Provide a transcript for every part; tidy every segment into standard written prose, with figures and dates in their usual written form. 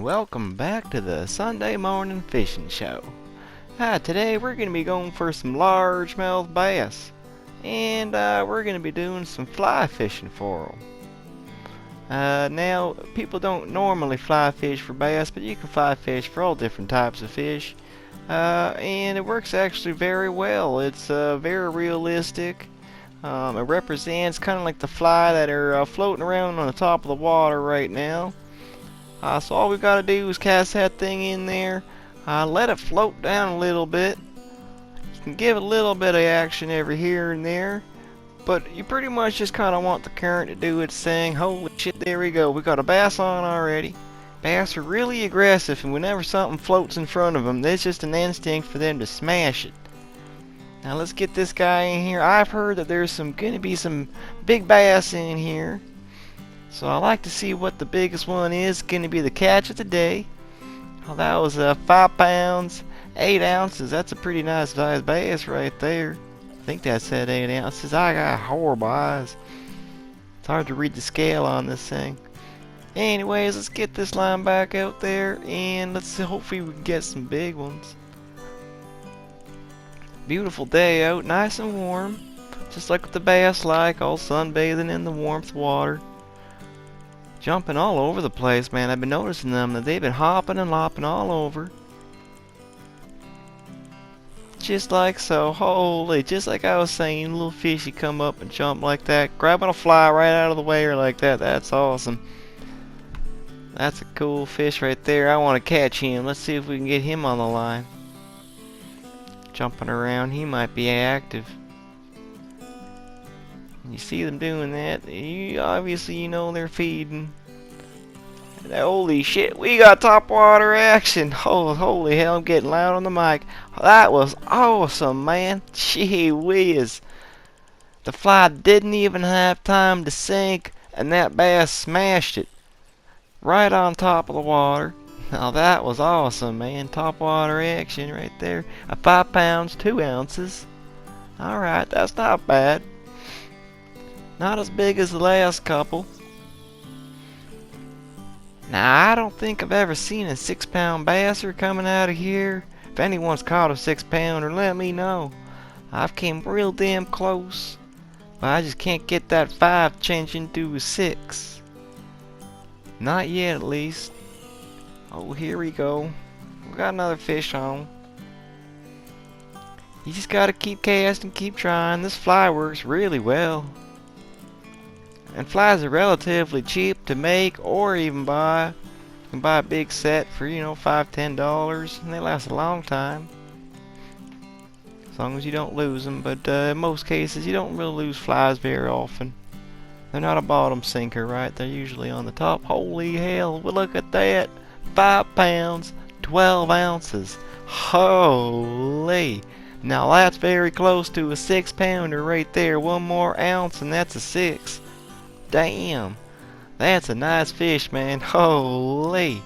welcome back to the Sunday morning fishing show. Today we're going to be going for some largemouth bass, and we're going to be doing some fly fishing for them. Now, people don't normally fly fish for bass, but you can fly fish for all different types of fish, and it works actually very well. It's very realistic. It represents kind of like the fly that are floating around on the top of the water right now. So all we've got to do is cast that thing in there, let it float down a little bit. You can give it a little bit of action every here and there, but you pretty much just kind of want the current to do its thing. Holy shit, there we go. We got a bass on already. Bass are really aggressive, and whenever something floats in front of them, there's just an instinct for them to smash it. Now let's get this guy in here. I've heard that there's gonna be some big bass in here, so I like to see what the biggest one is. Gonna be the catch of the day. Oh, that was 5 pounds, 8 ounces. That's a pretty nice sized bass right there. I think that said 8 ounces. I got horrible eyes. It's hard to read the scale on this thing. Anyways, let's get this line back out there, and let's see, hopefully we can get some big ones. Beautiful day out, nice and warm, just like what the bass like, all sunbathing in the warmth water. Jumping all over the place, man. I've been noticing them that they've been hopping and lopping all over. Just like so. Holy, just like I was saying, little fishy come up and jump like that, grabbing a fly right out of the way or like that. That's awesome. That's a cool fish right there. I want to catch him. Let's see if we can get him on the line. Jumping around, he might be active. You see them doing that, obviously you know they're feeding. Holy shit, we got top water action. Oh, holy hell, I'm getting loud on the mic. That was awesome, man. Gee whiz. The fly didn't even have time to sink, and that bass smashed it right on top of the water. Now that was awesome, man. Top water action right there. 5 pounds, 2 ounces. Alright, that's not bad. Not as big as the last couple. Now, I don't think I've ever seen a 6-pound basser coming out of here. If anyone's caught a 6-pounder, let me know. I've came real damn close, but I just can't get that 5 changing to a 6. Not yet, at least. Oh, here we go. We got another fish on. You just gotta keep casting, keep trying. This fly works really well. And flies are relatively cheap to make or even buy. You can buy a big set for, $5-10, and they last a long time. As long as you don't lose them, but in most cases you don't really lose flies very often. They're not a bottom sinker, right? They're usually on the top. Holy hell, well, look at that. 5 pounds, 12 ounces. Holy. Now that's very close to a 6-pounder right there. One more ounce and that's a 6. Damn. That's a nice fish, man. Holy.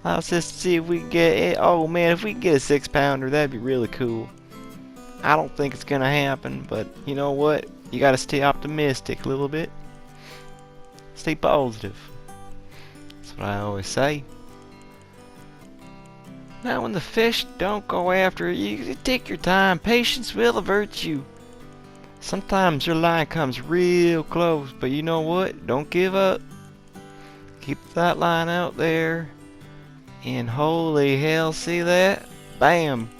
Let's just see if we can get it. Oh man, if we can get a 6-pounder, that'd be really cool. I don't think it's gonna happen, but you know what? You gotta stay optimistic a little bit. Stay positive. That's what I always say. Now when the fish don't go after it, you take your time. Patience will avert you. Sometimes your line comes real close, but you know what? Don't give up. Keep that line out there. And holy hell, see that? Bam.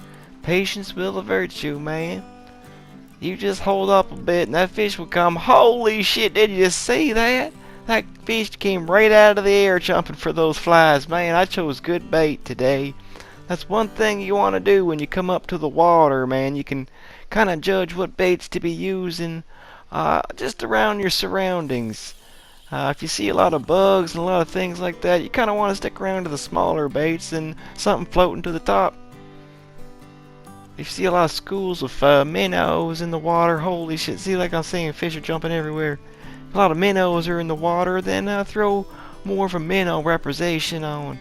Patience will avert you, man. You just hold up a bit and that fish will come. Holy shit, did you just see that? That fish came right out of the air jumping for those flies. Man, I chose good bait today. That's one thing you want to do when you come up to the water, man. You can kind of judge what baits to be using just around your surroundings. If you see a lot of bugs and a lot of things like that, you kind of want to stick around to the smaller baits than something floating to the top. If you see a lot of schools of minnows in the water, holy shit, see, like I'm saying, fish are jumping everywhere. A lot of minnows are in the water, then throw more of a minnow representation on.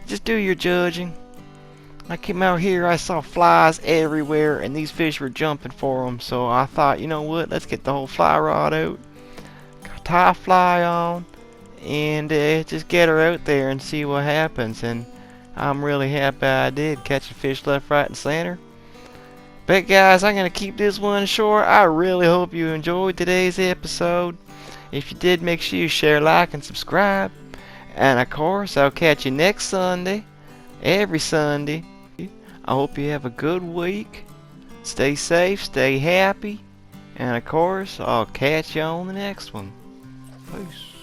Just do your judging. I came out here, I saw flies everywhere, and these fish were jumping for them, so I thought, you know what, let's get the whole fly rod out. Tie a fly on, and just get her out there and see what happens. And I'm really happy I did catch a fish left, right, and center. But guys, I'm going to keep this one short. I really hope you enjoyed today's episode. If you did, make sure you share, like, and subscribe. And of course, I'll catch you next Sunday. Every Sunday. I hope you have a good week. Stay safe, stay happy. And of course, I'll catch you on the next one. Peace.